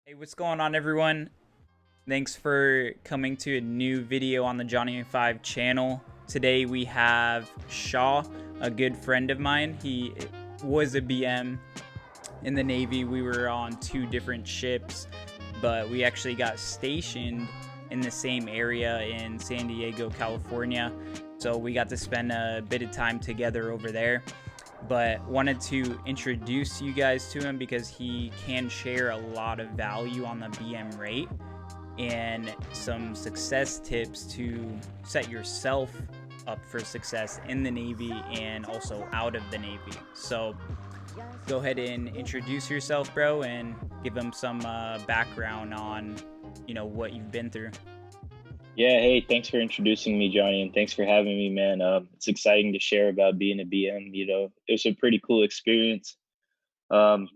Hey, what's going on, everyone? Thanks for coming to a new video on the Johnny 5 channel. Today we have Shaw, a good friend of mine. He was a BM in the Navy. We were on two different ships, but we actually got stationed in the same area in San Diego, California. So we got to spend a bit of time together over there, but wanted to introduce you guys to him because he can share a lot of value on the BM rate and some success tips to set yourself up for success in the Navy and also out of the Navy. So go ahead and introduce yourself, bro, and give them some background on what you've been through. Yeah, hey, thanks for introducing me, Johnny, and thanks for having me, man. It's exciting to share about being a BM. It was a pretty cool experience. Um,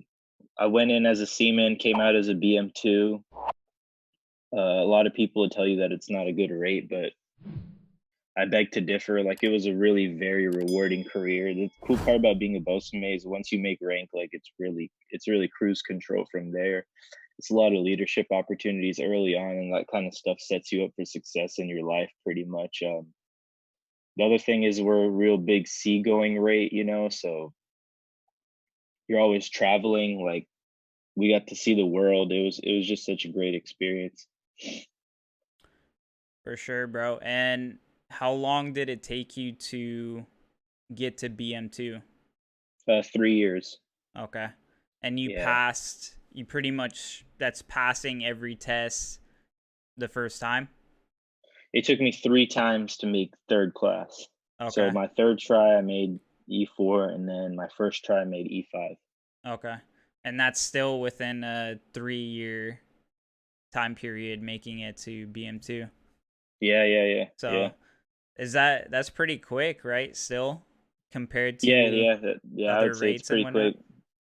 I went in as a seaman, came out as a BM2. A lot of people would tell you that it's not a good rate, but I beg to differ. Like, it was a really very rewarding career. The cool part about being a bosun mate is once you make rank, like it's really cruise control from there. It's a lot of leadership opportunities early on, and that kind of stuff sets you up for success in your life pretty much. The other thing is we're a real big seagoing rate, so you're always traveling. Like, we got to see the world. It was just such a great experience. For sure, bro. And how long did it take you to get to BM2? 3 years. Okay. And you Yeah. passed, you pretty much, that's passing every test the first time? It took me 3 times to make third class. So Okay. my third try I made E4, and then my first try I made E5. Okay. And that's still within a 3 year time period making it to BM2. Yeah, yeah, yeah, yeah. So that's pretty quick, right? Still compared Yeah, to yeah, yeah, I would other say it's rates and pretty whatnot. quick.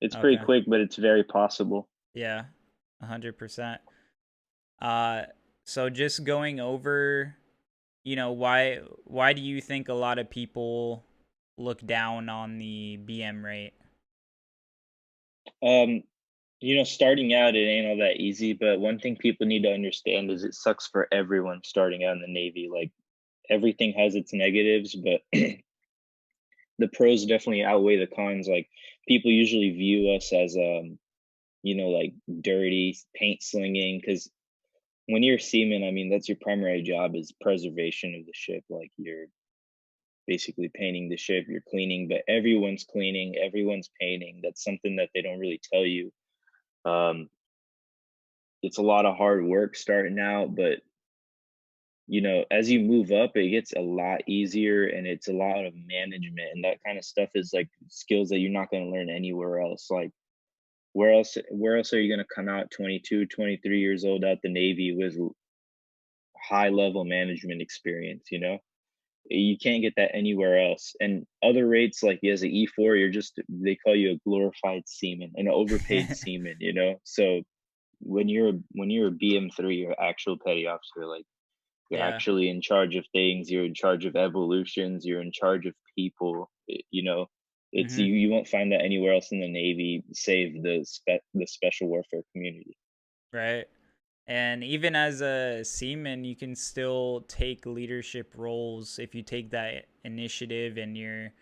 It's pretty Okay. quick, but it's very possible. Yeah. 100%. Uh so just going over, why do you think a lot of people look down on the BM rate? Um, Starting out, it ain't all that easy, but one thing people need to understand is it sucks for everyone starting out in the Navy. Like, everything has its negatives, but the pros definitely outweigh the cons. Like, people usually view us as like dirty paint slinging, because when you're a seaman, I mean, that's your primary job is preservation of the ship. Like, you're basically painting the ship, you're cleaning, but everyone's cleaning, everyone's painting. That's something that they don't really tell you. Um, it's a lot of hard work starting out, but as you move up, it gets a lot easier, and it's a lot of management, and that kind of stuff is like skills that you're not going to learn anywhere else. Like, where else are you going to come out 22, 23 years old out the Navy with high level management experience, You can't get that anywhere else. And other rates, like as an E4, they call you a glorified seaman, an overpaid seaman. So when you're a BM3, you're actual petty officer. Like, you're Yeah. actually in charge of things, you're in charge of evolutions, you're in charge of people. It's Mhm. you won't find that anywhere else in the Navy, save the special warfare community. Right. And even as a seaman, you can still take leadership roles if you take that initiative and your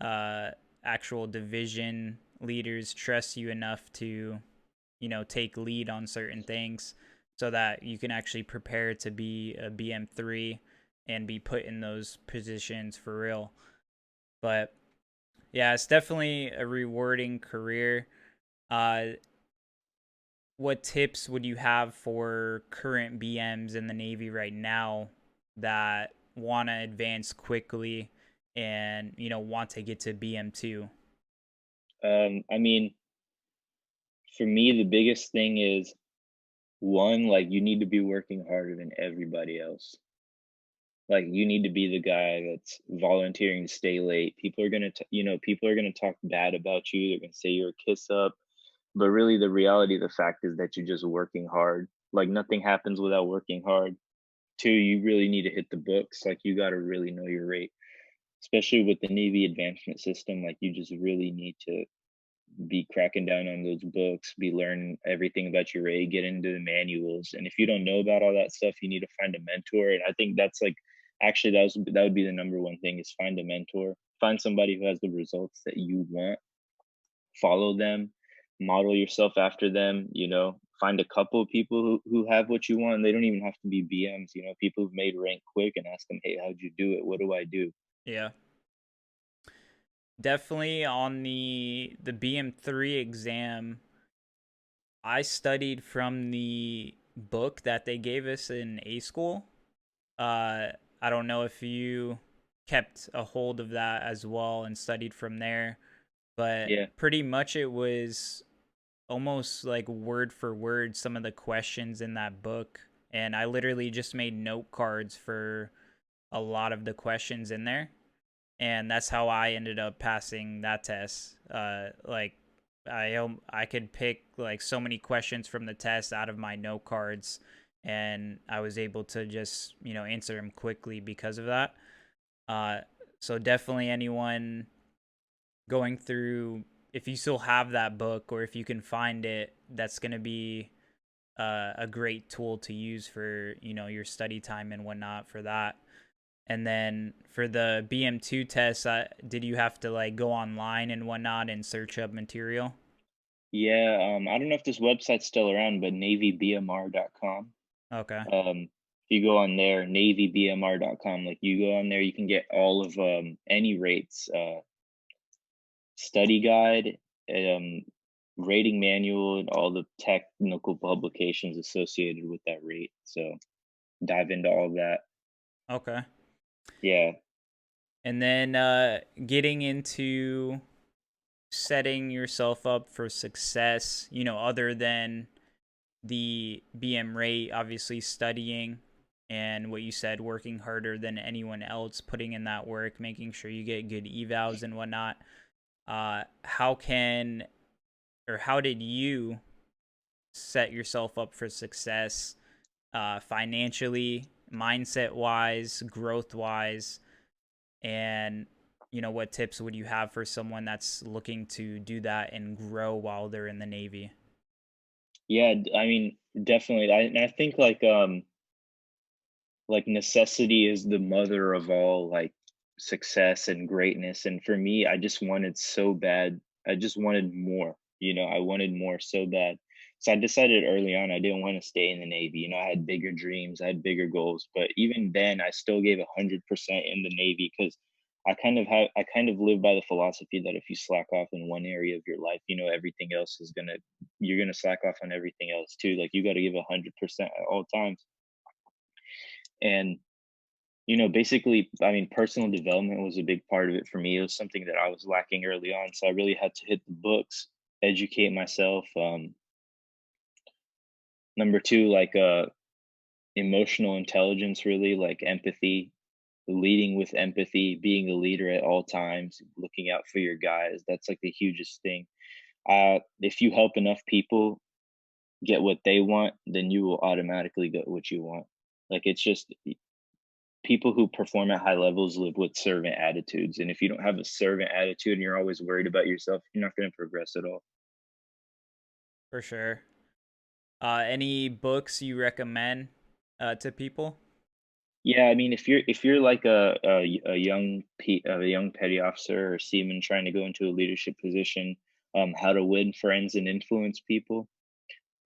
uh, actual division leaders trust you enough to, take lead on certain things so that you can actually prepare to be a BM3 and be put in those positions for real. But yeah, it's definitely a rewarding career. Uh, what tips would you have for current BMs in the Navy right now that want to advance quickly and want to get to BM2? I mean, for me, the biggest thing is, one, like, you need to be working harder than everybody else. Like, you need to be the guy that's volunteering to stay late. People are gonna talk bad about you. They're gonna say you're a kiss up, but really, the reality of the fact is that you're just working hard. Like, nothing happens without working hard. Two, you really need to hit the books. Like, you got to really know your rate, especially with the Navy advancement system. Like, you just really need to be cracking down on those books, be learning everything about your rate, get into the manuals. And if you don't know about all that stuff, you need to find a mentor. And I think that's like actually that would be the number one thing is find a mentor. Find somebody who has the results that you want, follow them, model yourself after them, find a couple of people who have what you want. They don't even have to be BMs, people who've made rank quick and ask them, hey, how'd you do it? What do I do? Yeah. Definitely on the BM3 exam, I studied from the book that they gave us in A school. I don't know if you kept a hold of that as well and studied from there, but Yeah. pretty much it was almost like word for word some of the questions in that book. And I literally just made note cards for a lot of the questions in there. And that's how I ended up passing that test. Like I could pick like so many questions from the test out of my note cards, and I was able to just answer them quickly because of that. Uh, so definitely anyone going through, if you still have that book or if you can find it, that's gonna be a great tool to use for your study time and whatnot for that. And then for the BM2 test, did you have to like go online and whatnot and search up material? Yeah, I don't know if this website's still around, but navybmr.com. Okay. If you go on there, navybmr.com, like you go on there, you can get all of any rates, study guide, um, rating manual, and all the technical publications associated with that rate. So dive into all that. Okay. Yeah. And then getting into setting yourself up for success, other than the BM rate, obviously studying and what you said, working harder than anyone else, putting in that work, making sure you get good evals and whatnot. How can or how did you set yourself up for success financially, mindset wise, growth wise, and what tips would you have for someone that's looking to do that and grow while they're in the Navy? Yeah, I mean, definitely. I think like necessity is the mother of all like success and greatness. And for me, I just wanted so bad. I just wanted more. I wanted more so bad. So I decided early on I didn't want to stay in the Navy. I had bigger dreams, I had bigger goals, but even then I still gave 100% in the Navy because I kind of live by the philosophy that if you slack off in one area of your life, everything else is gonna you're gonna slack off on everything else too. Like you got to give 100% at all times. And basically, I mean, personal development was a big part of it for me. It was something that I was lacking early on. So I really had to hit the books, educate myself. Number two, like emotional intelligence, really, like empathy, leading with empathy, being a leader at all times, looking out for your guys. That's like the hugest thing. If you help enough people get what they want, then you will automatically get what you want. Like it's just people who perform at high levels live with servant attitudes. And if you don't have a servant attitude and you're always worried about yourself, you're not going to progress at all. For sure. Any books you recommend to people? Yeah, I mean, if you're like a young petty officer or seaman trying to go into a leadership position, how to win friends and influence people,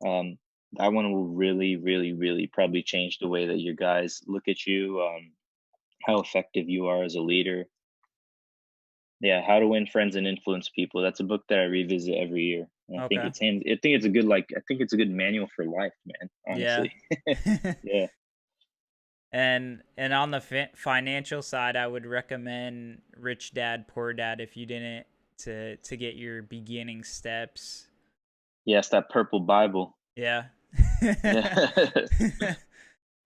um, that one will really, really, really probably change the way that your guys look at you, how effective you are as a leader. Yeah, How to Win Friends and Influence People. That's a book that I revisit every year. And Okay. I think it's a good I think it's a good manual for life, man, Yeah. honestly. Yeah. And on the financial side, I would recommend Rich Dad Poor Dad if you didn't, to get your beginning steps. Yes, that purple Bible. Yeah. Yeah.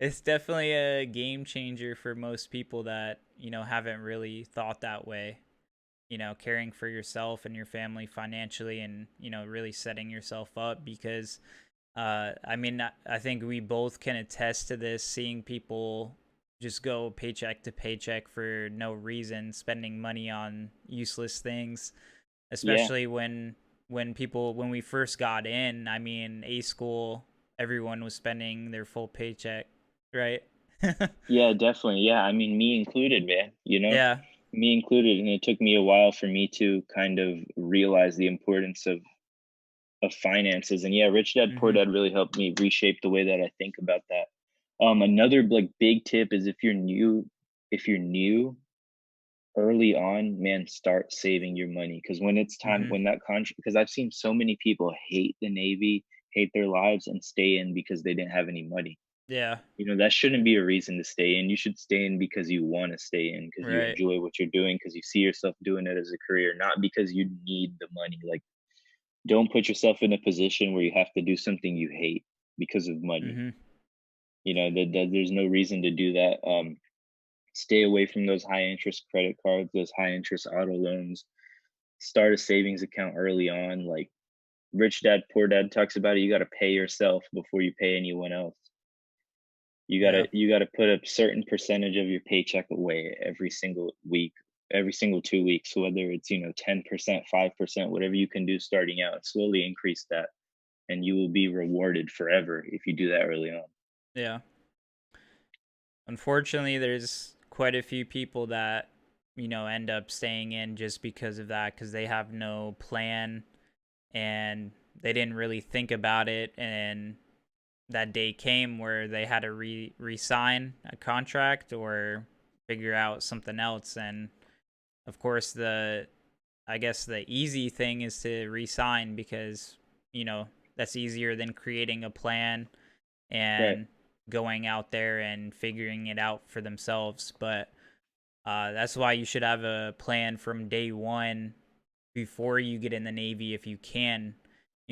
It's definitely a game changer for most people that, haven't really thought that way. Caring for yourself and your family financially and, really setting yourself up because I mean, I think we both can attest to this, seeing people just go paycheck to paycheck for no reason, spending money on useless things, Yeah. especially when when we first got in, I mean, A school, everyone was spending their full paycheck, right? Yeah, definitely. Yeah, I mean, me included, man, you know? Yeah. Me included, and it took me a while for me to kind of realize the importance of finances. And yeah, Rich Dad Poor Mhm. Dad really helped me reshape the way that I think about that. Another like big tip is if you're new early on, man, start saving your money because when it's time, Mhm. when that contract, because I've seen so many people hate the Navy, hate their lives, and stay in because they didn't have any money. Yeah. You know, that shouldn't be a reason to stay in. You should stay in because you want to stay in, because you Right. enjoy what you're doing, because you see yourself doing it as a career, not because you need the money. Like, don't put yourself in a position where you have to do something you hate because of money. Mhm. You know, there's no reason to do that. Stay away from those high interest credit cards, those high interest auto loans. Start a savings account early on. Like Rich Dad Poor Dad talks about it. You got to pay yourself before you pay anyone else. Yeah. You gotta put a certain percentage of your paycheck away every single week, every single 2 weeks. So whether it's 10%, 5%, whatever you can do starting out, slowly increase that, and you will be rewarded forever if you do that early on. Yeah. Unfortunately, there's quite a few people that, end up staying in just because of that, because they have no plan and they didn't really think about it. And that day came where they had to resign a contract or figure out something else. And of course, I guess the easy thing is to resign because, that's easier than creating a plan Right. and going out there and figuring it out for themselves. But that's why you should have a plan from day one before you get in the Navy if you can.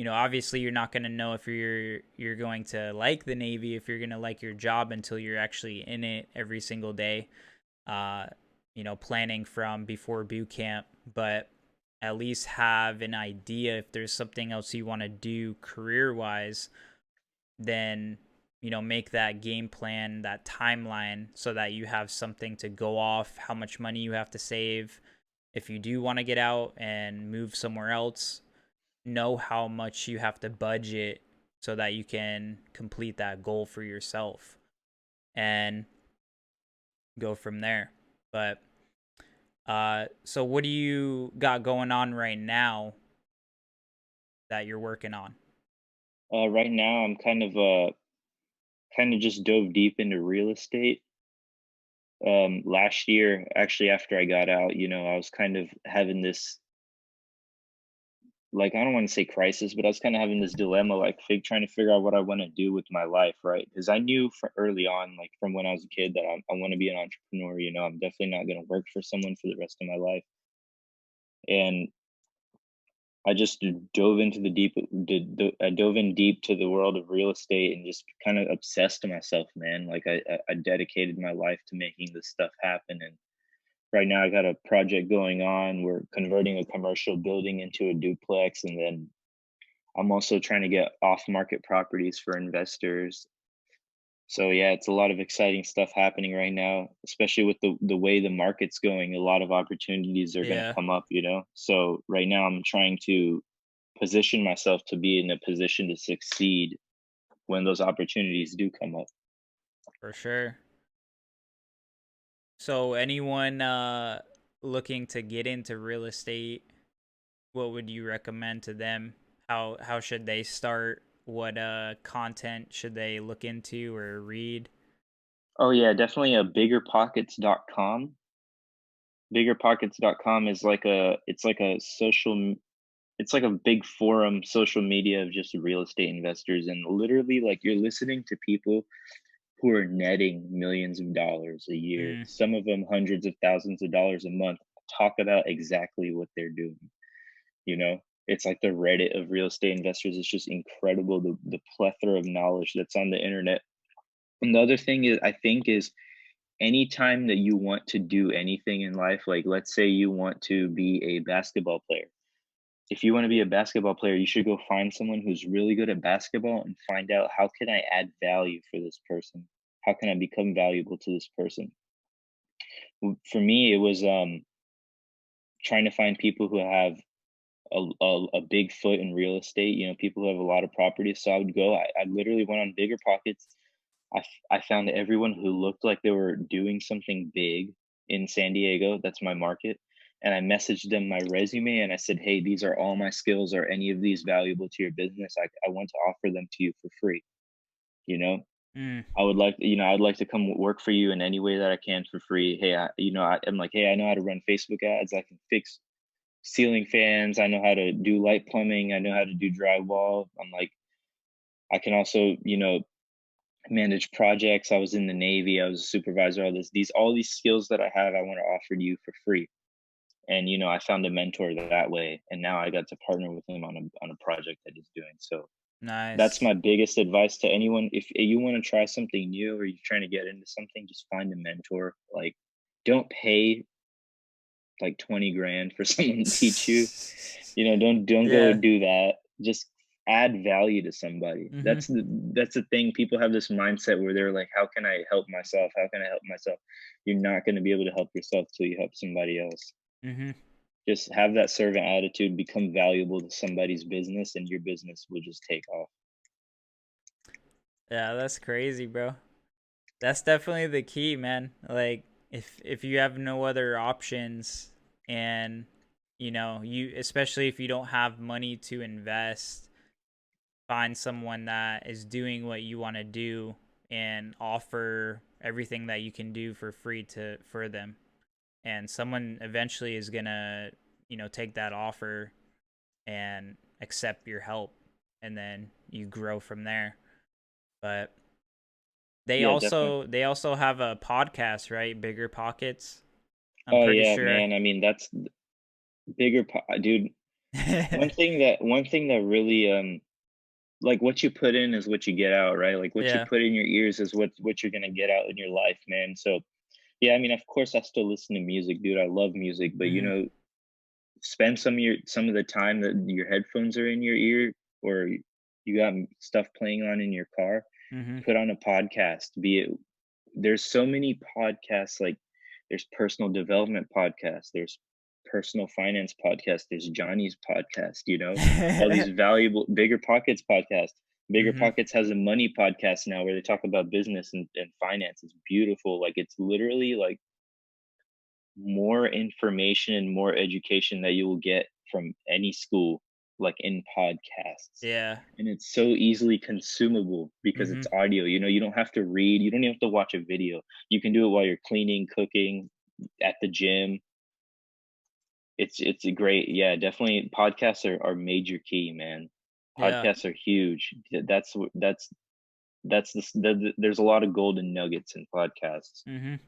Obviously you're not going to know if you're going to like the Navy, if you're going to like your job until you're actually in it every single day. Uh, planning from before boot camp, but at least have an idea if there's something else you want to do career wise, then make that game plan, that timeline, so that you have something to go off, how much money you have to save if you do want to get out and move somewhere else, know how much you have to budget so that you can complete that goal for yourself and go from there. But so what do you got going on right now that you're working on? Right now, I'm kind of just dove deep into real estate. Last year, actually, after I got out, I was kind of having this, like, I don't want to say crisis, but I was kind of having this dilemma, like trying to figure out what I want to do with my life, right? Because I knew from early on, like from when I was a kid, that I want to be an entrepreneur. I'm definitely not going to work for someone for the rest of my life. And I just dove into the deep, I dove in deep to the world of real estate and just kind of obsessed to myself, man. Like I dedicated my life to making this stuff happen. And right now I got a project going on. We're converting a commercial building into a duplex, and then I'm also trying to get off market properties for investors. So yeah, it's a lot of exciting stuff happening right now, especially with the way the market's going. A lot of opportunities are going to Yeah, come up. So right now I'm trying to position myself to be in a position to succeed when those opportunities do come up. for sure. So anyone looking to get into real estate, what would you recommend to them? How should they start? What content should they look into or read? Oh yeah, definitely a biggerpockets.com. Biggerpockets.com is like a it's like a big forum social media of just real estate investors, and literally like you're listening to people who are netting millions of dollars a year, Mm, some of them hundreds of thousands of dollars a month, talk about exactly what they're doing. You know, it's like the Reddit of real estate investors. It's just incredible, the plethora of knowledge that's on the internet. And the other thing is, I think, is anytime that you want to do anything in life, like let's say you want to be a basketball player. If you want to be a basketball player, you should go find someone who's really good at basketball and find out, how can I add value for this person? How can I become valuable to this person? For me, it was trying to find people who have a big foot in real estate. You know, people who have a lot of property. So I would go. I literally went on Bigger Pockets. I found everyone who looked like they were doing something big in San Diego. That's my market. And I messaged them my resume and I said, hey, these are all my skills. Are any of these valuable to your business? I want to offer them to you for free. You know, Mm. I'd like to come work for you in any way that I can for free. Hey, I'm like, hey, I know how to run Facebook ads. I can fix ceiling fans. I know how to do light plumbing. I know how to do drywall. I'm like, I can also, manage projects. I was in the Navy. I was a supervisor. All these skills that I have, I want to offer to you for free. And I found a mentor that way, and now I got to partner with him on a project that he's doing. So that's Nice. my biggest advice to anyone. If you want to try something new or you're trying to get into something, just find a mentor. Like, don't pay like 20 grand for someone to teach you. Don't go Yeah. do that. Just add value to somebody. Mhm. That's the thing. People have this mindset where they're like, how can I help myself? How can I help myself? You're not going to be able to help yourself till you help somebody else. Mhm. Just have that servant attitude, become valuable to somebody's business, and your business will just take off. Yeah, that's crazy, bro. That's definitely the key, man. Like if you have no other options and you especially if you don't have money to invest, find someone that is doing what you want to do and offer everything that you can do for free to for them. And someone eventually is going to, take that offer and accept your help and then you grow from there. But they Yeah, definitely. also they also have a podcast, right? Bigger Pockets. I'm Oh pretty yeah, sure. man. I mean, that's dude. One thing that really like what you put in is what you get out, right? Like what you Yeah. put in your ears is what you're gonna get out in your life, man. So yeah, I mean, of course, I still listen to music, dude. I love music, but Mhm. spend some of the time that your headphones are in your ear, or you got stuff playing on in your car. Mhm. Put on a podcast. There's so many podcasts. Like there's personal development podcasts. There's personal finance podcast. There's Johnny's podcast. All these valuable Bigger Pockets podcast. Bigger Mhm. Pockets has a money podcast now where they talk about business and finance. It's beautiful. Like it's literally like more information and more education that you will get from any school, like in podcasts. Yeah. And it's so easily consumable because Mhm. it's audio. You don't have to read, you don't even have to watch a video. You can do it while you're cleaning, cooking, at the gym. It's a great, yeah, definitely podcasts are major key, man. Yeah. Podcasts are huge. There's a lot of golden nuggets in podcasts. Mhm.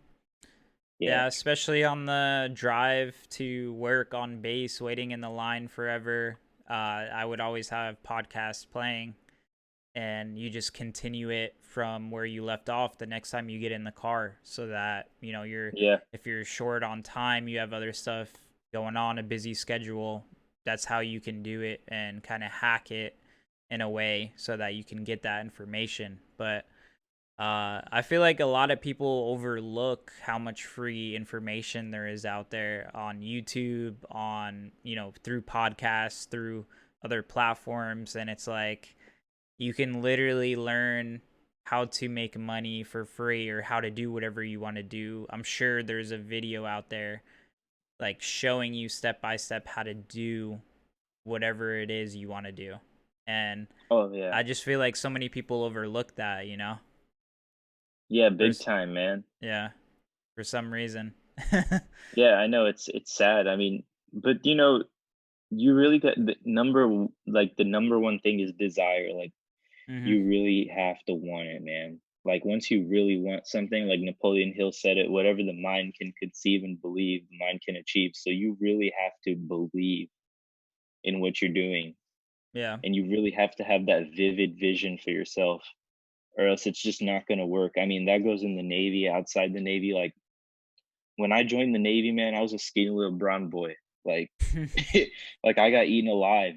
Yeah. Yeah, especially on the drive to work on base, waiting in the line forever. I would always have podcasts playing, and you just continue it from where you left off the next time you get in the car, so that Yeah. if you're short on time, you have other stuff going on, a busy schedule. That's how you can do it and kind of hack it in a way so that you can get that information. But I feel like a lot of people overlook how much free information there is out there on YouTube, on, through podcasts, through other platforms. And it's like you can literally learn how to make money for free or how to do whatever you want to do. I'm sure there's a video out there like showing you step by step how to do whatever it is you want to do. And Oh yeah. I just feel like so many people overlook that. Yeah, For big time, man. Yeah, for some reason. Yeah, I know it's sad. I mean, but you really got the number one thing is desire. Like Mhm. you really have to want it, man. Like once you really want something, like Napoleon Hill said it, whatever the mind can conceive and believe, the mind can achieve. So you really have to believe in what you're doing. Yeah. And you really have to have that vivid vision for yourself, or else it's just not gonna work. I mean, that goes in the Navy, outside the Navy, like when I joined the Navy, man, I was a skinny little brown boy. Like, like I got eaten alive.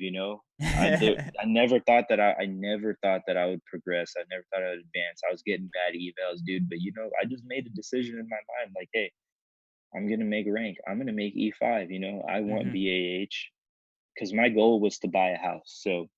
I never thought that I never thought that I would progress. I never thought I would advance. I was getting bad evals, dude. But I just made a decision in my mind, like, hey, I'm gonna make rank. I'm gonna make E5. I want Mhm. BAH because my goal was to buy a house. So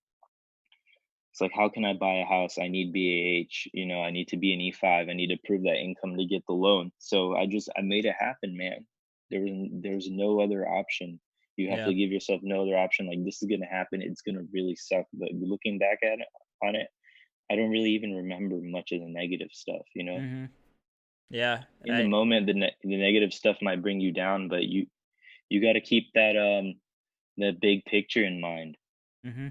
it's like, how can I buy a house? I need BAH, I need to be an E5. I need to prove that income to get the loan. So I made it happen, man. There's no other option. You have Yeah. to give yourself no other option. Like, this is gonna happen. It's gonna really suck. But looking back on it, I don't really even remember much of the negative stuff. Mm-hmm. Yeah. In the moment, the negative stuff might bring you down, but you got to keep that big picture in mind. Mm-hmm.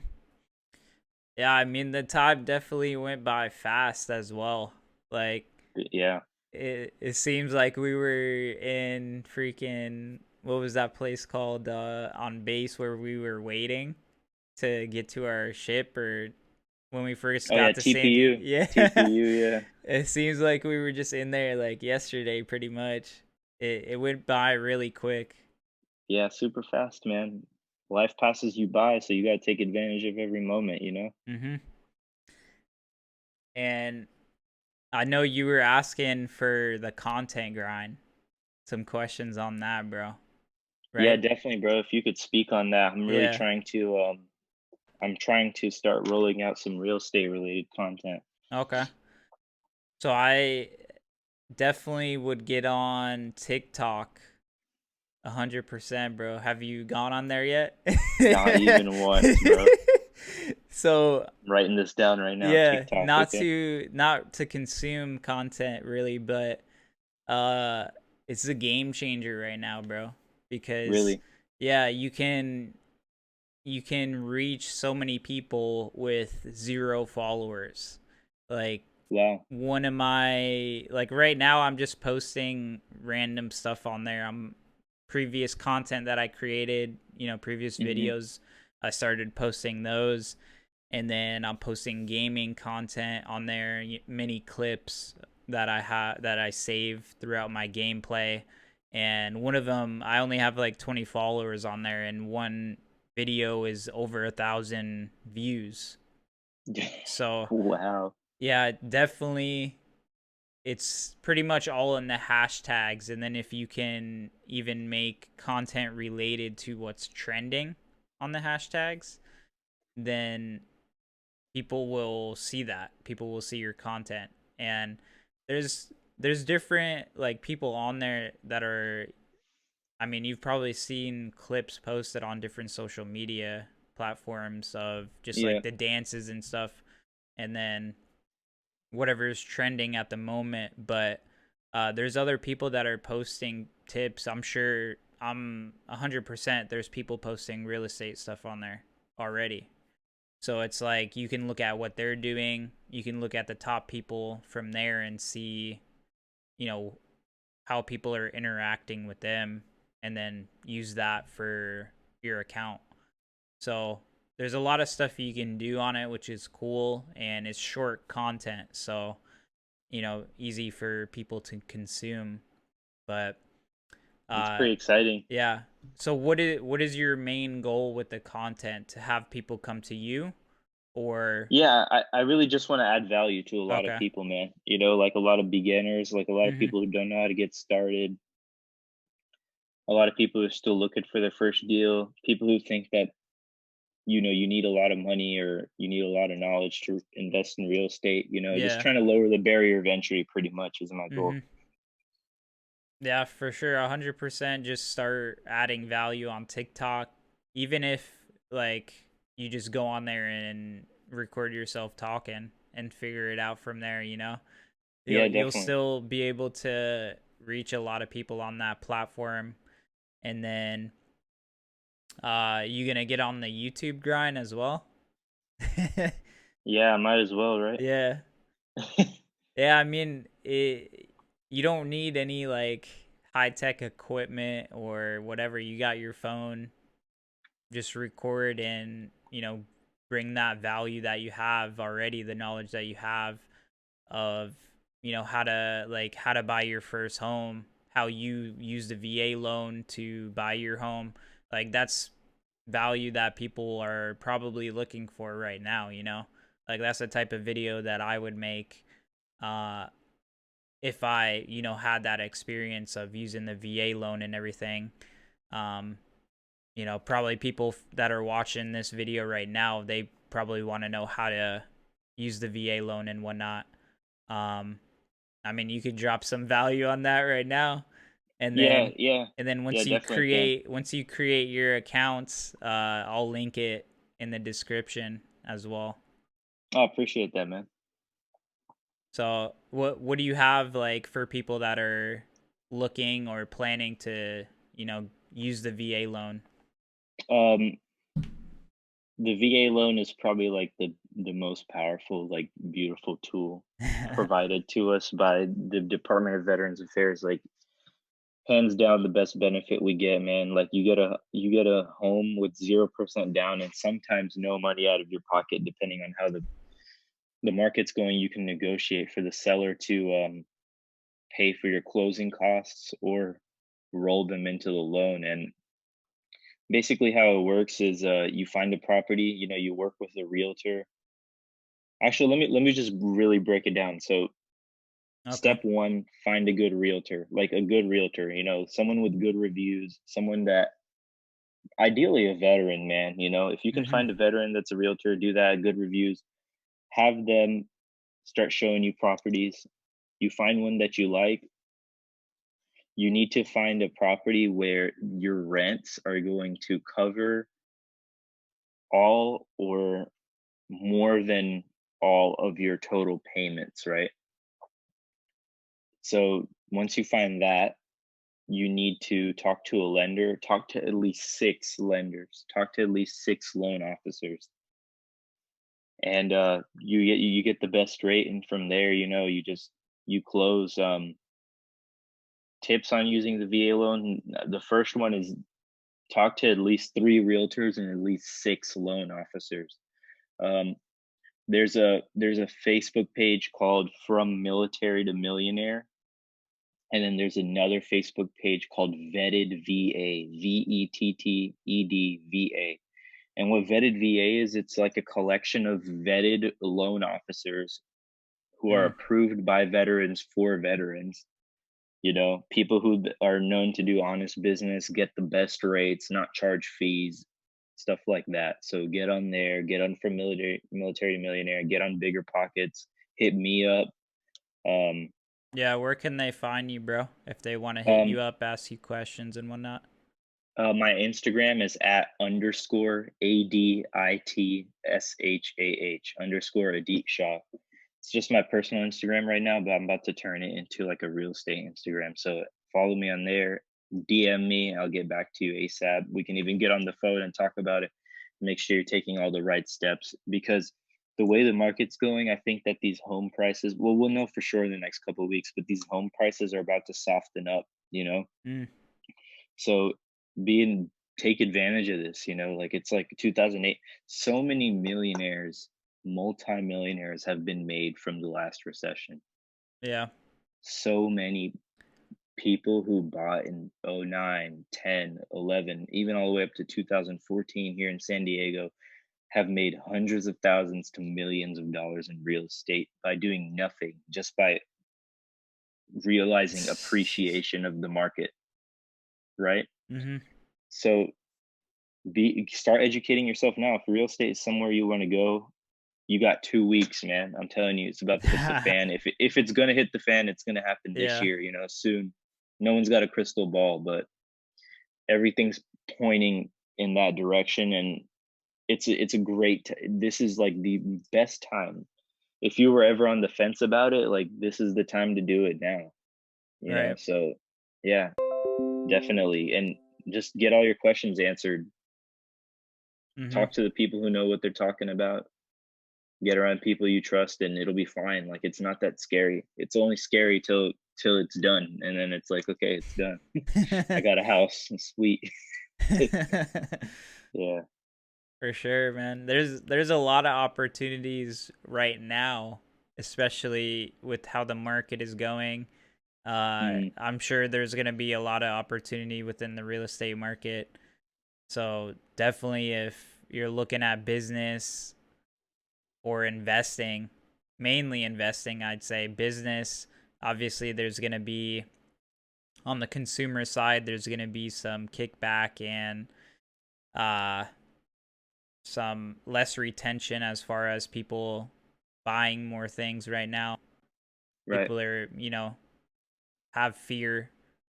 Yeah, I mean the time definitely went by fast as well. Like Yeah. it seems like we were in freaking what was that place called on base where we were waiting to get to our ship, or when we first Oh yeah, got to San Diego. TPU, Yeah. TPU. Yeah. It seems like we were just in there like yesterday pretty much. It went by really quick. Yeah, super fast, man. Life passes you by, so you gotta take advantage of every moment. Mhm. And I know you were asking for the content grind. Some questions on that, bro. Yeah, Right? definitely, bro. If you could speak on that, Yeah. I'm trying to start rolling out some real estate related content. Okay. So I definitely would get on TikTok 100%, bro. Have you gone on there yet? Not even once, bro. So I'm writing this down right now. yeah, TikTok, okay? not to consume content really, but uh it's a game changer right now, bro. Because Really? yeah, you can reach so many people with 0 followers. Like Wow. one of my like right now I'm just posting random stuff on there. I'm previous content that I created, previous Mm-hmm. videos, I started posting those, and then I'm posting gaming content on there, mini clips that I save throughout my gameplay. And one of them, I only have like 20 followers on there, and one video is over 1,000 views. So Wow. yeah, definitely it's pretty much all in the hashtags, and then if you can even make content related to what's trending on the hashtags, then people will see that. People will see your content. And there's different like people on there that are, I mean, you've probably seen clips posted on different social media platforms of just Yeah. like the dances and stuff, and then whatever's trending at the moment. But there's other people that are posting tips. I'm sure I'm 100% there's people posting real estate stuff on there already. So it's like you can look at what they're doing. You can look at the top people from there and see, you know, how people are interacting with them, and then use that for your account. So there's a lot of stuff you can do on it, which is cool, and it's short content. So, easy for people to consume. But That's uh pretty exciting. yeah. So what is your main goal with the content? To have people come to you, or Yeah, I really just want to add value to a lot of okay. people, man. Like a lot of beginners, like a lot of Mhm. people who don't know how to get started, a lot of people who are still looking for their first deal, people who think that, you need a lot of money or you need a lot of knowledge to invest in real estate, just Yeah. trying to lower the barrier of entry pretty much is my goal. Mhm. Yeah, for sure. 100% just start adding value on TikTok, even if like you just go on there and record yourself talking and figure it out from there, You'll Yeah, you'll definitely. still be able to reach a lot of people on that platform. And then you gonna get on the YouTube grind as well? Yeah, I might as well, right? Yeah. Yeah, I mean, you don't need any like high tech equipment or whatever. You got your phone, just record and, bring that value that you have already, the knowledge that you have of, how to buy your first home, how you use the VA loan to buy your home. Like that's value that people are probably looking for right now. Like that's the type of video that I would make uh if I, had that experience of using the VA loan and everything. Um probably people that are watching this video right now, they probably want to know how to use the VA loan and whatnot. Um, I mean, you could drop some value on that right now, and Yeah, then yeah, yeah, definitely can. once you create your accounts, I'll link it in the description as well. I appreciate that, man. So, what do you have like for people that are looking or planning to, use the VA loan? Um, the VA loan is probably like the most powerful, like beautiful tool provided to us by the Department of Veterans Affairs. Like hands down the best benefit we get, man. Like you get a home with 0% down and sometimes no money out of your pocket, depending on how the market's going. You can negotiate for the seller to pay for your closing costs or roll them into the loan. And basically how it works is you find a property, you work with a realtor. Actually, let me just really break it down. So Okay. step one, find a good realtor, like a good realtor, someone with good reviews, someone that ideally a veteran, man. If you can Mhm. find a veteran that's a realtor, do that, good reviews, have them start showing you properties. You find one that you like, you need to find a property where your rents are going to cover all or more than all of your total payments, right? So once you find that, you need to talk to a lender, talk to at least six lenders, talk to at least six loan officers, and you get the best rate. And from there, you close. Tips on using the VA loan: the first one is talk to at least three realtors and at least six loan officers. Um, there's a Facebook page called From Military to Millionaire, and then there's another Facebook page called Vetted VA, VETTED VA. And what Vetted VA is, it's like a collection of vetted loan officers who are Mm. approved by veterans for veterans. People who are known to do honest business, get the best rates, not charge fees, stuff like that. So get on there, get on From Military to Millionaire, get on Bigger Pockets, hit me up. Um, Yeah, where can they find you, bro? If they want to hit um, you up, ask you questions and whatnot. my Instagram is at underscore ADITSHAH underscore Adit Shah. It's just my personal Instagram right now, but I'm about to turn it into like a real estate Instagram. So follow me on there, DM me, I'll get back to you ASAP. We can even get on the phone and talk about it. Make sure you're taking all the right steps, because the way the market's going, I think that these home prices, well, we'll know for sure in the next couple of weeks, but these home prices are about to soften up. Mm. So being take advantage of this, like it's like 2008. So many millionaires, multimillionaires have been made from the last recession. Yeah. So many people who bought in '09, 10, 11, even all the way up to 2014 here in San Diego have made hundreds of thousands to millions of dollars in real estate by doing nothing, just by realizing appreciation of the market, right? Mhm. So be start educating yourself now. If real estate is somewhere you want to go, you got 2 weeks, man. I'm telling you, it's about to hit the fan. If it's gonna hit the fan, it's gonna happen this Yeah. year, soon. No one's got a crystal ball, but everything's pointing in that direction, and it's a this is like the best time. If you were ever on the fence about it, like this is the time to do it now. Right. So yeah, definitely. And just get all your questions answered. Mhm. Talk to the people who know what they're talking about. Get around people you trust, and it'll be fine. Like it's not that scary. It's only scary till it's done, and then it's like, okay, it's done. I got a house. Sweet. Yeah. For sure, man. There's a lot of opportunities right now, especially with how the market is going. Mhm. I'm sure there's gonna be a lot of opportunity within the real estate market. So definitely, if you're looking at business or investing, mainly investing, I'd say business. Obviously, there's gonna be on the consumer side, there's gonna be some kickback and uh some less retention as far as people buying more things right now. Right. People are, have fear,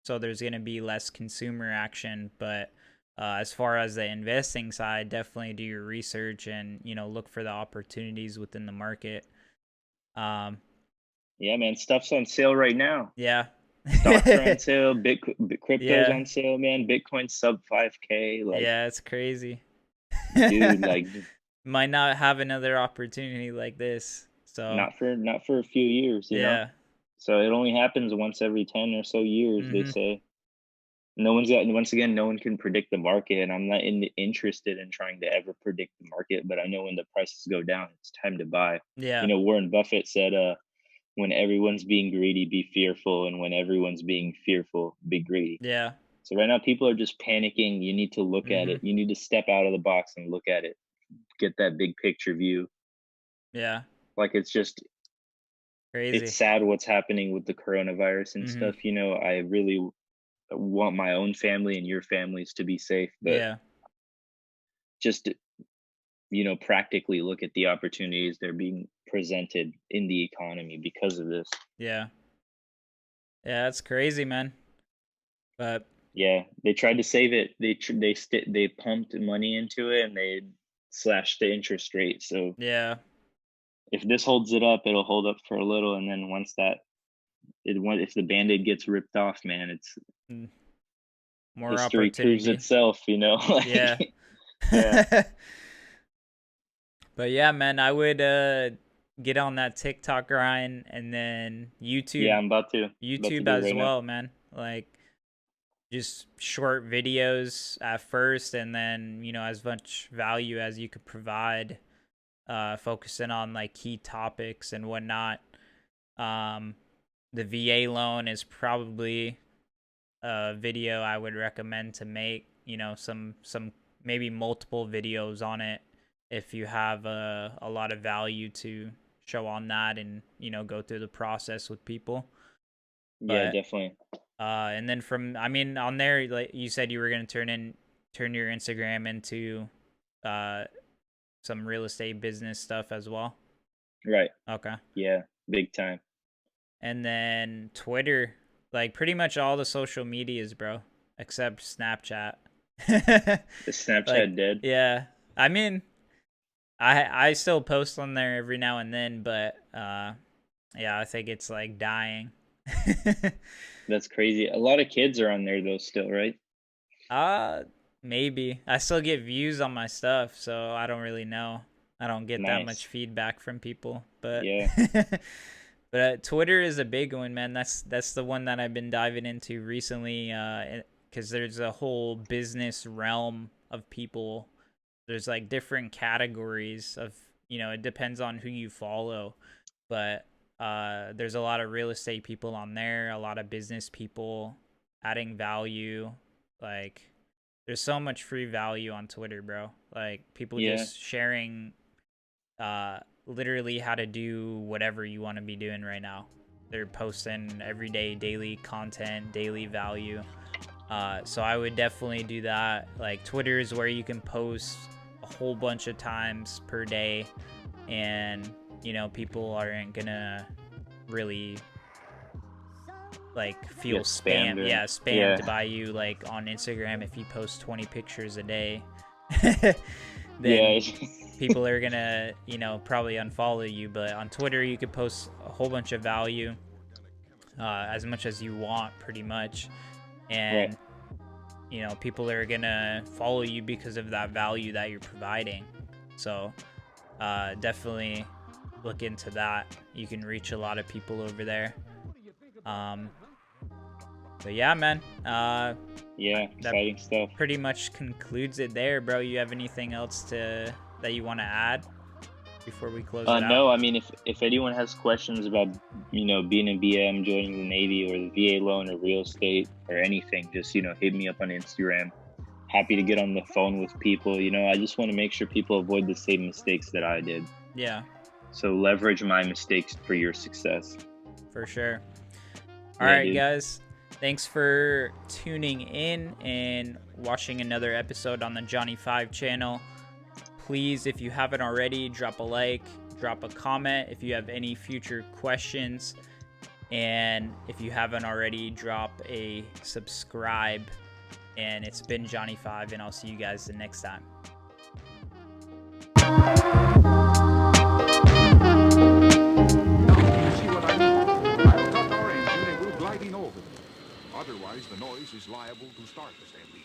so there's going to be less consumer action. But as far as the investing side, definitely do your research and look for the opportunities within the market. Yeah, man, stuff's on sale right now. Yeah. Stocks are on sale. Crypto's Yeah. on sale, man. Bitcoin sub 5K. Like, Yeah, it's crazy. dude, like, Might not have another opportunity like this. So not for a few years, you know. yeah. So it only happens once every 10 or so years, they Mm-hmm. say. No one's got Once again, no one can predict the market, and I'm not interested in trying to ever predict the market, but I know when the prices go down, it's time to buy. Yeah. Warren Buffett said, when everyone's being greedy, be fearful, and when everyone's being fearful, be greedy. Yeah. So right now people are just panicking. You need to look at Mm-hmm. it. You need to step out of the box and look at it. Get that big picture view. Yeah. Like, it's Crazy. sad what's happening with the coronavirus and Mm-hmm. stuff. I really want my own family and your families to be safe, but Yeah. just practically look at the opportunities that are being presented in the economy because of this. Yeah. Yeah, that's crazy, man. But Yeah, they tried to save it. They pumped money into it and they slashed the interest rate. So yeah. if this holds it up, it'll hold up for a little, and then if the band-aid gets ripped off, man, it's Mm, more history proves opportunity. itself, Yeah. like, yeah. But yeah, man, I would get on that TikTok grind and then Yeah, YouTube I'm about to YouTube do it as right now. well, man. Like just short videos at first and then, as much value as you could provide, focusing on like key topics and whatnot. Um the VA loan is probably a video I would recommend to make, some maybe multiple videos on it if you have a lot of value to show on that and, go through the process with people. Yeah, But definitely. and then on there, like you said, you were going to turn your Instagram into uh some real estate business stuff as well. Right. Okay. Yeah, big time. And then Twitter, like pretty much all the social medias, bro, except Snapchat. Is Like, Snapchat dead? yeah. I mean, I still post on there every now and then, but yeah, I think it's like dying. That's crazy. A lot of kids are on there though still, right? uh Maybe. I still get views on my stuff, so I don't really know. I don't get that much Nice. feedback from people, but Yeah. but Twitter is a big one, man. That's the one that I've been diving into recently, because there's a whole business realm of people. There's like different categories of, it depends on who you follow, but there's a lot of real estate people on there, a lot of business people adding value. Like, there's so much free value on Twitter, bro. Like people Yeah. just sharing literally how to do whatever you want to be doing right now. They're posting everyday daily content, daily value. So I would definitely do that. Like Twitter is where you can post a whole bunch of times per day, and people aren't gonna really like feel Get spammed spam, or yeah, spammed yeah. by you like on Instagram if you post 20 pictures a day. Yeah. Then people are gonna probably unfollow you. But on Twitter you could post a whole bunch of value, as much as you want pretty much, Right. and people are gonna follow you because of that value that you're providing. So definitely look into that. You can reach a lot of people over there. But yeah, man, Yeah, that exciting stuff. pretty much concludes it there, bro. You have anything else that you want to add before we close it out? No, I mean, if anyone has questions about being a BM, joining the Navy, or the VA loan, or real estate, or anything, just hit me up on Instagram. Happy to get on the phone with people. I just want to make sure people avoid the same mistakes that I did. Yeah, So leverage my mistakes for your success. for sure. All Yeah, right, dude. guys. Thanks for tuning in and watching another episode on the Johnny 5 channel. Please, if you haven't already, drop a like, drop a comment if you have any future questions. And if you haven't already, drop a subscribe. And it's been Johnny 5, and I'll see you guys the next time. Otherwise, the noise is liable to start the stampede.